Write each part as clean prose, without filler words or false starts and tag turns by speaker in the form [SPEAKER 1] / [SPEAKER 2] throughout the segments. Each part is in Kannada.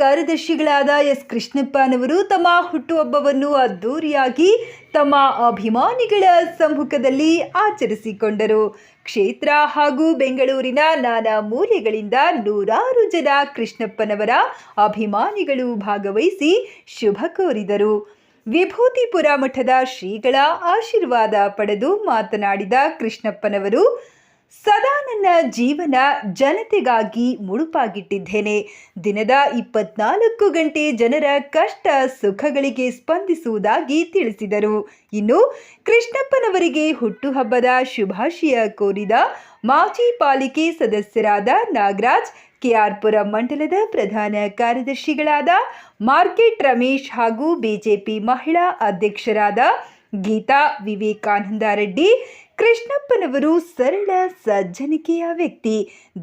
[SPEAKER 1] ಕಾರ್ಯದರ್ಶಿಗಳಾದ ಎಸ್ ಕೃಷ್ಣಪ್ಪನವರು ತಮ್ಮ ಹುಟ್ಟುಹಬ್ಬವನ್ನು ಅದ್ದೂರಿಯಾಗಿ ತಮ್ಮ ಅಭಿಮಾನಿಗಳ ಸಮ್ಮುಖದಲ್ಲಿ ಆಚರಿಸಿಕೊಂಡರು. ಕ್ಷೇತ್ರ ಹಾಗೂ ಬೆಂಗಳೂರಿನ ನಾನಾ ಮೂಲೆಗಳಿಂದ ನೂರಾರು ಜನ ಕೃಷ್ಣಪ್ಪನವರ ಅಭಿಮಾನಿಗಳು ಭಾಗವಹಿಸಿ ಶುಭ ಕೋರಿದರು. ವಿಭೂತಿಪುರ ಮಠದ ಶ್ರೀಗಳ ಆಶೀರ್ವಾದ ಪಡೆದು ಮಾತನಾಡಿದ ಕೃಷ್ಣಪ್ಪನವರು, ಸದಾ ನನ್ನ ಜೀವನ ಜನತೆಗಾಗಿ ಮುಡುಪಾಗಿಟ್ಟಿದ್ದೇನೆ. ದಿನದ 24 ಗಂಟೆ ಜನರ ಕಷ್ಟ ಸುಖಗಳಿಗೆ ಸ್ಪಂದಿಸುವುದಾಗಿ ತಿಳಿಸಿದರು. ಇನ್ನು ಕೃಷ್ಣಪ್ಪನವರಿಗೆ ಹುಟ್ಟುಹಬ್ಬದ ಶುಭಾಶಯ ಕೋರಿದ ಮಾಜಿ ಪಾಲಿಕೆ ಸದಸ್ಯರಾದ ನಾಗರಾಜ್, ಕೆಆರ್ಪುರ ಮಂಡಲದ ಪ್ರಧಾನ ಕಾರ್ಯದರ್ಶಿಗಳಾದ ಮಾರ್ಕೆಟ್ ರಮೇಶ್ ಹಾಗೂ ಬಿಜೆಪಿ ಮಹಿಳಾ ಅಧ್ಯಕ್ಷರಾದ ಗೀತಾ, ವಿವೇಕಾನಂದ ರೆಡ್ಡಿ, ಕೃಷ್ಣಪ್ಪನವರು ಸರಳ ಸಜ್ಜನಿಕೆಯ ವ್ಯಕ್ತಿ.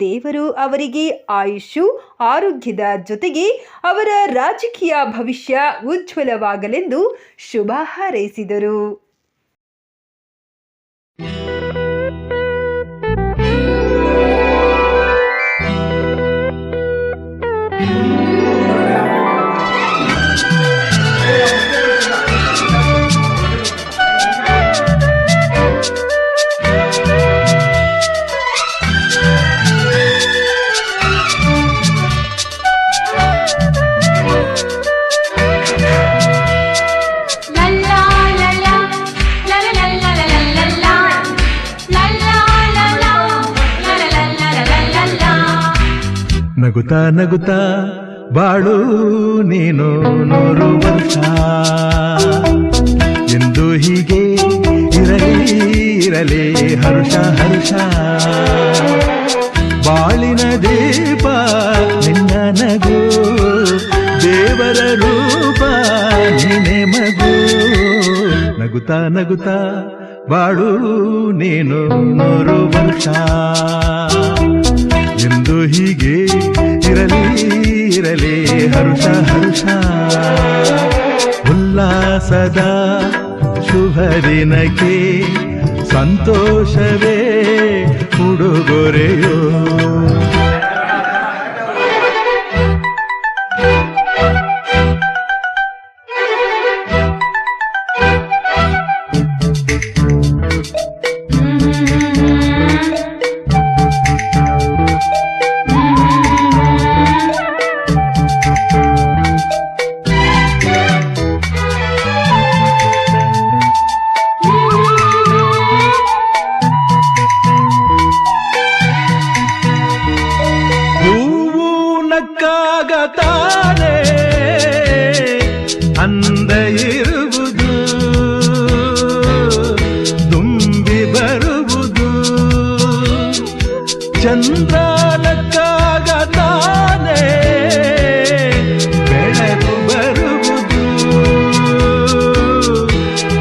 [SPEAKER 1] ದೇವರು ಅವರಿಗೆ ಆಯುಷು ಆರೋಗ್ಯದ ಜೊತೆಗೆ ಅವರ ರಾಜಕೀಯ ಭವಿಷ್ಯ ಉಜ್ವಲವಾಗಲೆಂದು ಶುಭ ಹಾರೈಸಿದರು.
[SPEAKER 2] ನಗುತ್ತಾ ನಗುತ್ತಾ ಬಾಳು ನೀನು 100 ವರ್ಷ ಎಂದು ಹೀಗೆ ಇರಲಿ ಹರುಷ ಹರುಷ. ಬಾಳಿನ ದೀಪ ನಿನ್ನ ನಗು, ದೇವರ ರೂಪ ನೀನೆ ಮಗು. ನಗುತ್ತಾ ನಗುತ್ತಾ ಬಾಳು ನೀನು 100 ವರ್ಷ ಎಂದು ಹೀಗೆ ಇರಲಿ ಹರುಷ ಹರುಷ. ಉಲ್ಲಾಸದ ಶುಭ ದಿನಕ್ಕೆ ಸಂತೋಷವೇ ಉಡುಗೊರೆಯೋ. ನಕ್ಕಾಗತಾನೆ ಅಂದ ಇರುವುದು, ತುಂಬಿ ಬರುವುದು. ಚಂದ್ರ ನಕ್ಕಾಗತಾನೆ ಬೆಳಕು ಬರುವುದು.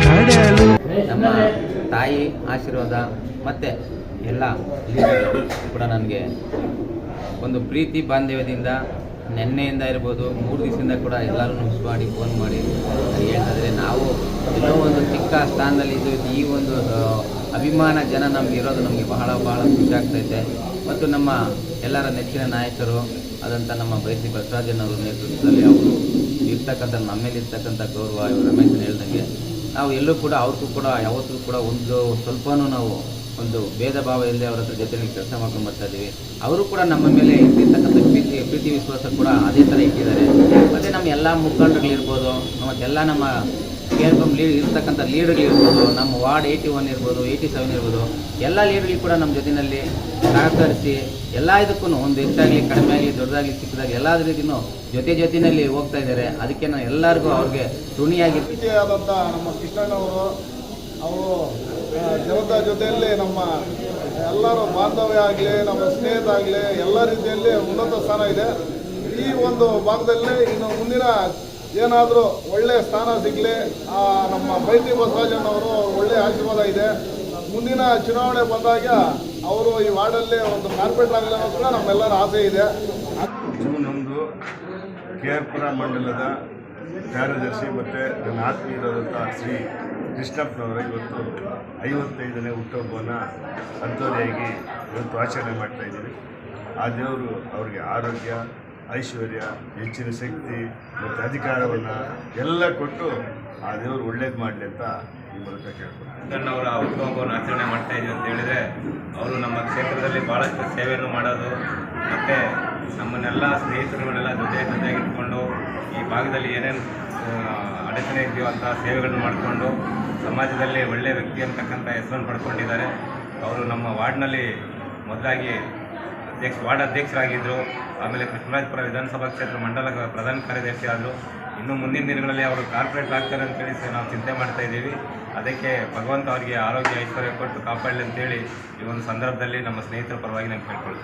[SPEAKER 2] ಕಡಲು
[SPEAKER 3] ನಮ್ಮ ತಾಯಿ ಆಶೀರ್ವಾದ ಮತ್ತೆ ಎಲ್ಲ ಕೂಡ ನನಗೆ ಒಂದು ಪ್ರೀತಿ ಬಾಂಧವ್ಯದಿಂದ ನೆನ್ನೆಯಿಂದ ಇರ್ಬೋದು 3 ದಿವಸದಿಂದ ಕೂಡ ಎಲ್ಲರೂ ಮಿಸ್ ಮಾಡಿ ಫೋನ್ ಮಾಡಿ ಹೇಳ್ತಾಯಿದ್ರೆ ನಾವು ಎಲ್ಲೋ ಒಂದು ಚಿಕ್ಕ ಸ್ಥಾನದಲ್ಲಿ ಇದ್ದು ಈ ಒಂದು ಅಭಿಮಾನ ಜನ ನಮ್ಗೆ ಇರೋದು ನಮಗೆ ಬಹಳ ಖುಷಿ ಆಗ್ತೈತೆ. ಮತ್ತು ನಮ್ಮ ಎಲ್ಲರ ನೆಚ್ಚಿನ ನಾಯಕರು ಆದಂಥ ನಮ್ಮ ಬೈಸಿ ಬಸವರಾಜನವರ ನೇತೃತ್ವದಲ್ಲಿ ಅವರು ಇರ್ತಕ್ಕಂಥ ನಮ್ಮೇಲಿರ್ತಕ್ಕಂಥ ಗೌರವ, ಇವರು ರಮೇಶನ್ ಹೇಳ್ದಂಗೆ ನಾವು ಎಲ್ಲೂ ಕೂಡ ಅವ್ರಿಗೂ ಕೂಡ ಯಾವತ್ತೂ ಕೂಡ ಒಂದು ಸ್ವಲ್ಪನೂ ನಾವು ಒಂದು ಭೇದ ಭಾವ ಇಲ್ಲದೆ ಅವರ ಹತ್ರ ಜೊತೆಯಲ್ಲಿ ಕೆಲಸ ಮಾಡ್ಕೊಂಡು ಬರ್ತಾ ಇದ್ದೀವಿ. ಅವರು ಕೂಡ ನಮ್ಮ ಮೇಲೆ ಇಟ್ಟಿರ್ತಕ್ಕಂಥ ಪ್ರೀತಿ ವಿಶ್ವಾಸ ಕೂಡ ಅದೇ ಥರ ಇಟ್ಟಿದ್ದಾರೆ. ಮತ್ತು ನಮ್ಮ ಎಲ್ಲ ಮುಖಂಡರುಗಳಿರ್ಬೋದು, ಮತ್ತೆಲ್ಲ ನಮ್ಮ KRPM ಇರ್ತಕ್ಕಂಥ ಲೀಡರ್ಗಳಿರ್ಬೋದು, ನಮ್ಮ ವಾರ್ಡ್ 81 ಇರ್ಬೋದು, 87 ಇರ್ಬೋದು, ಎಲ್ಲ ಲೀಡರ್ಗಳು ಕೂಡ ನಮ್ಮ ಜೊತೆಯಲ್ಲಿ ಸಹಕರಿಸಿ ಎಲ್ಲ ಇದಕ್ಕೂ ಒಂದು ಹೆಚ್ಚಾಗಲಿ ಕಡಿಮೆ ಆಗಲಿ ದೊಡ್ಡದಾಗಲಿ ಚಿಕ್ಕದಾಗಲಿ ಎಲ್ಲ ರೀತಿಯೂ ಜೊತೆಯಲ್ಲಿ ಹೋಗ್ತಾ ಇದ್ದಾರೆ. ಅದಕ್ಕೆ ನಾನು ಎಲ್ಲರಿಗೂ ಅವ್ರಿಗೆ ಋಣಿಯಾಗಿರ್ತೀನಿ.
[SPEAKER 4] ನಮ್ಮ ಕೃಷ್ಣಣ್ಣವರು ಅವರು ಜನತಾ ಜೊತೆಯಲ್ಲಿ ನಮ್ಮ ಎಲ್ಲರ ಬಾಂಧವ್ಯ ಆಗಲಿ, ನಮ್ಮ ಸ್ನೇಹಿತ ಆಗಲಿ ಎಲ್ಲ ರೀತಿಯಲ್ಲಿ ಉನ್ನತ ಸ್ಥಾನ ಇದೆ. ಈ ಒಂದು ಭಾಗದಲ್ಲಿ ಇನ್ನು ಮುಂದಿನ ಏನಾದರೂ ಒಳ್ಳೆಯ ಸ್ಥಾನ ಸಿಗಲಿ, ನಮ್ಮ ಬೈತಿ ಬಸವರಾಜನವರು ಒಳ್ಳೆಯ ಆಶೀರ್ವಾದ ಇದೆ. ಮುಂದಿನ ಚುನಾವಣೆ ಬಂದಾಗ ಅವರು ಈ ವಾರ್ಡಲ್ಲಿ ಒಂದು ಕಾರ್ಪೊರೇಟರ್ ಆಗಲಿ ಅನ್ನೋದು ಕೂಡ ನಮ್ಮೆಲ್ಲರ ಆಸೆ ಇದೆ.
[SPEAKER 5] ನಮ್ಮದು KRಪುರ ಮಂಡಲದ ಕಾರ್ಯದರ್ಶಿ ಮತ್ತು ನನ್ನ ಆತ್ಮೀಯರಾದಂಥ ಶ್ರೀ ಕೃಷ್ಣಪ್ಪನವರ ಇವತ್ತು 55ನೇ ಹುಟ್ಟುಹಬ್ಬವನ್ನು ಅದ್ದೂರಿಯಾಗಿ ಇವತ್ತು ಆಚರಣೆ ಮಾಡ್ತಾಯಿದ್ದೀವಿ. ಆ ದೇವರು ಅವರಿಗೆ ಆರೋಗ್ಯ ಐಶ್ವರ್ಯ, ಹೆಚ್ಚಿನ ಶಕ್ತಿ ಮತ್ತು ಅಧಿಕಾರವನ್ನು ಎಲ್ಲ ಕೊಟ್ಟು ಆ ದೇವರು ಒಳ್ಳೇದು ಮಾಡಲಿ ಅಂತ ಈ ಮೂಲಕ ಕೇಳ್ಕೊಳ್ತೀನಿ.
[SPEAKER 6] ಅವರ ಹುಟ್ಟುಹಬ್ಬವನ್ನು ಆಚರಣೆ ಮಾಡ್ತಾ ಇದ್ದೀವಿ ಅಂತ ಹೇಳಿದರೆ ಅವರು ನಮ್ಮ ಕ್ಷೇತ್ರದಲ್ಲಿ ಭಾಳಷ್ಟು ಸೇವೆಯನ್ನು ಮಾಡೋದು ಮತ್ತು ನಮ್ಮನ್ನೆಲ್ಲ ಸ್ನೇಹಿತರುಗಳೆಲ್ಲ ಜೊತೆಗಿಟ್ಕೊಂಡು ಈ ಭಾಗದಲ್ಲಿ ಏನೇನು ಅಡಚಣೆ ಇದೆಯೋ ಅಂತ ಸೇವೆಗಳನ್ನು ಮಾಡಿಕೊಂಡು ಸಮಾಜದಲ್ಲಿ ಒಳ್ಳೆಯ ವ್ಯಕ್ತಿ ಅಂತಕ್ಕಂಥ ಹೆಸರನ್ನು ಪಡ್ಕೊಂಡಿದ್ದಾರೆ. ಅವರು ನಮ್ಮ ವಾರ್ಡ್ನಲ್ಲಿ ಮೊದಲಾಗಿ ವಾರ್ಡ್ ಅಧ್ಯಕ್ಷರಾಗಿದ್ದರು. ಆಮೇಲೆ ಕೃಷ್ಣರಾಜಪುರ ವಿಧಾನಸಭಾ ಕ್ಷೇತ್ರ ಮಂಡಲ ಪ್ರಧಾನ ಕಾರ್ಯದರ್ಶಿ ಆದರು. ಇನ್ನು ಮುಂದಿನ ದಿನಗಳಲ್ಲಿ ಅವರು ಕಾರ್ಪೊರೇಟ್ ಆಗ್ತಾರೆ ಅಂತೇಳಿ ನಾವು ಚಿಂತೆ ಮಾಡ್ತಾ ಇದ್ದೀವಿ. ಅದಕ್ಕೆ ಭಗವಂತ ಅವರಿಗೆ ಆರೋಗ್ಯ ಐಶ್ವರ್ಯ ಕೊಟ್ಟು ಕಾಪಾಡಲಿ ಅಂತೇಳಿ ಈ ಒಂದು ಸಂದರ್ಭದಲ್ಲಿ ನಮ್ಮ ಸ್ನೇಹಿತರ ಪರವಾಗಿ ನಾನು ಕೇಳ್ಕೊಳ್ತೀನಿ.